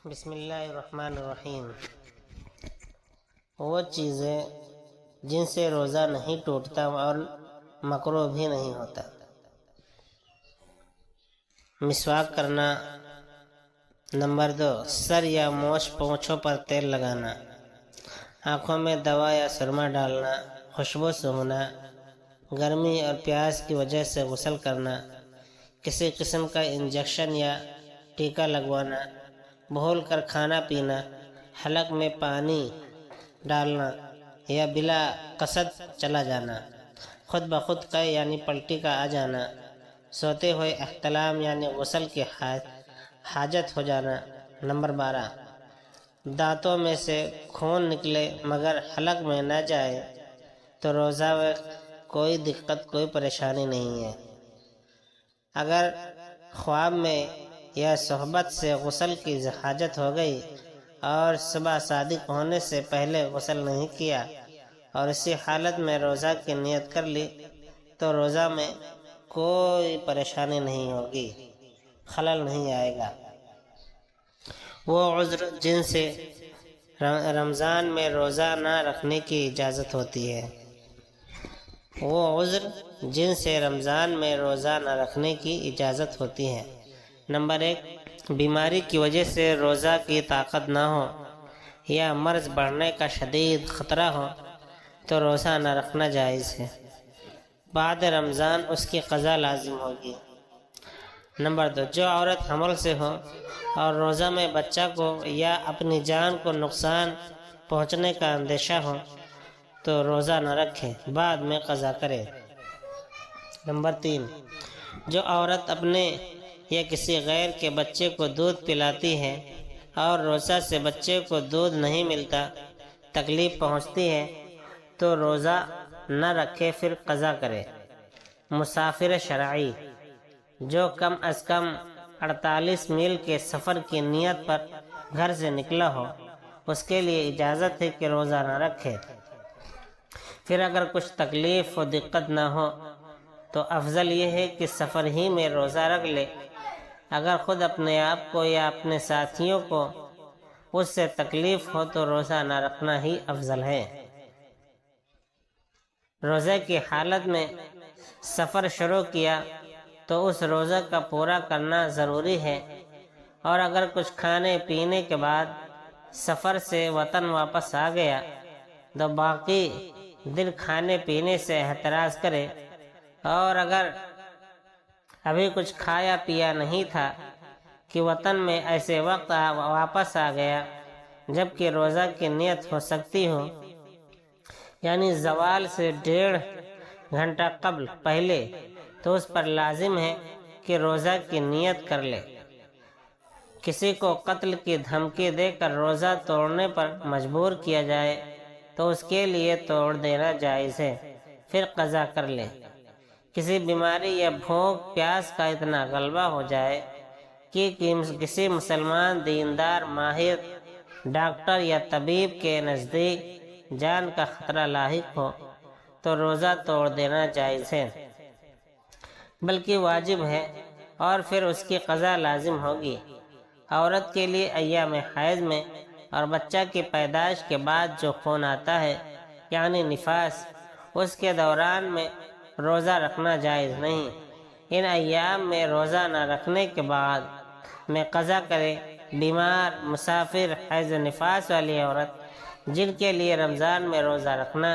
بسم اللہ الرحمن الرحیم۔ وہ چیزیں جن سے روزہ نہیں ٹوٹتا اور مکروہ بھی نہیں ہوتا: مسواک کرنا، نمبر 2، سر یا پونچھوں پر تیل لگانا، آنکھوں میں دوا یا سرما ڈالنا، خوشبو سونگھنا، گرمی اور پیاس کی وجہ سے غسل کرنا، کسی قسم کا انجیکشن یا ٹیکہ لگوانا، بھول کر کھانا پینا، حلق میں پانی ڈالنا یا بلا قصد چلا جانا، خود بخود قے یعنی پلٹی کا آ جانا، سوتے ہوئے احتلام یعنی غسل کی حاجت ہو جانا۔ نمبر 12، دانتوں میں سے خون نکلے مگر حلق میں نہ جائے تو روزہ میں کوئی دقت، کوئی پریشانی نہیں ہے۔ اگر خواب میں یا صحبت سے غسل کی حاجت ہو گئی اور صبح صادق ہونے سے پہلے غسل نہیں کیا اور اسی حالت میں روزہ کی نیت کر لی تو روزہ میں کوئی پریشانی نہیں ہوگی، خلل نہیں آئے گا۔ وہ عذر جن سے رمضان میں روزہ نہ رکھنے کی اجازت ہوتی ہے: وہ عذر جن سے رمضان میں روزہ نہ رکھنے کی اجازت ہوتی ہے۔ نمبر 1، بیماری کی وجہ سے روزہ کی طاقت نہ ہو یا مرض بڑھنے کا شدید خطرہ ہو تو روزہ نہ رکھنا جائز ہے، بعد رمضان اس کی قضا لازم ہوگی۔ نمبر 2، جو عورت حمل سے ہو اور روزہ میں بچہ کو یا اپنی جان کو نقصان پہنچنے کا اندیشہ ہو تو روزہ نہ رکھے، بعد میں قضا کرے۔ نمبر 3، جو عورت اپنے یا کسی غیر کے بچے کو دودھ پلاتی ہے اور روزہ سے بچے کو دودھ نہیں ملتا، تکلیف پہنچتی ہے تو روزہ نہ رکھے، پھر قضا کرے۔ مسافر شرعی، جو کم از کم 48 میل کے سفر کی نیت پر گھر سے نکلا ہو، اس کے لیے اجازت ہے کہ روزہ نہ رکھے۔ پھر اگر کچھ تکلیف و دقت نہ ہو تو افضل یہ ہے کہ سفر ہی میں روزہ رکھ لے۔ اگر خود اپنے آپ کو یا اپنے ساتھیوں کو اس سے تکلیف ہو تو روزہ نہ رکھنا ہی افضل ہے۔ روزے کی حالت میں سفر شروع کیا تو اس روزہ کا پورا کرنا ضروری ہے، اور اگر کچھ کھانے پینے کے بعد سفر سے وطن واپس آ گیا تو باقی دن کھانے پینے سے احتراز کرے، اور اگر ابھی کچھ کھایا پیا نہیں تھا کہ وطن میں ایسے وقت واپس آ گیا جبکہ روزہ کی نیت ہو سکتی ہو، یعنی زوال سے 1.5 گھنٹہ پہلے، تو اس پر لازم ہے کہ روزہ کی نیت کر لے۔ کسی کو قتل کی دھمکی دے کر روزہ توڑنے پر مجبور کیا جائے تو اس کے لیے توڑ دینا جائز ہے، پھر قضا کر لے۔ کسی بیماری یا بھوک پیاس کا اتنا غلبہ ہو جائے کہ کسی مسلمان دیندار ماہر ڈاکٹر یا طبیب کے نزدیک جان کا خطرہ لاحق ہو تو روزہ توڑ دینا جائز ہے، بلکہ واجب ہے، اور پھر اس کی قضا لازم ہوگی۔ عورت کے لیے ایام حیض میں اور بچہ کی پیدائش کے بعد جو خون آتا ہے یعنی نفاس، اس کے دوران میں روزہ رکھنا جائز نہیں۔ ان ایام میں روزہ نہ رکھنے کے بعد میں قضا کرے۔ بیمار، مسافر، حیض و نفاس والی عورت جن کے لیے رمضان میں روزہ رکھنا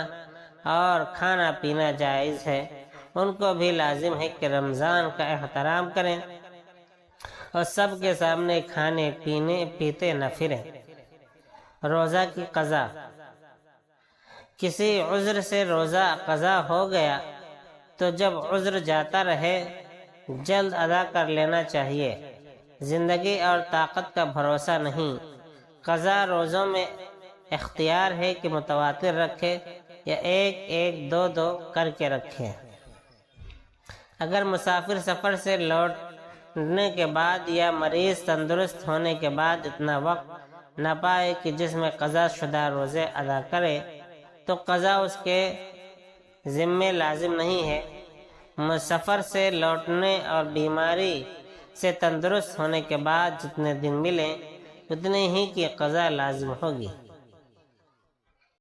اور کھانا پینا جائز ہے، ان کو بھی لازم ہے کہ رمضان کا احترام کریں اور سب کے سامنے کھانے پیتے نہ پھریں۔ روزہ کی قضا: کسی عذر سے روزہ قضا ہو گیا تو جب عذر جاتا رہے جلد ادا کر لینا چاہیے، زندگی اور طاقت کا بھروسہ نہیں۔ قضا روزوں میں اختیار ہے کہ متواتر رکھے یا 1-1، 2-2 کر کے رکھے۔ اگر مسافر سفر سے لوٹنے کے بعد یا مریض تندرست ہونے کے بعد اتنا وقت نہ پائے کہ جس میں قضا شدہ روزے ادا کرے تو قضا اس کے ذمے لازم نہیں ہے۔ سفر سے لوٹنے اور بیماری سے تندرست ہونے کے بعد جتنے دن ملیں اتنے ہی کی قضا لازم ہوگی۔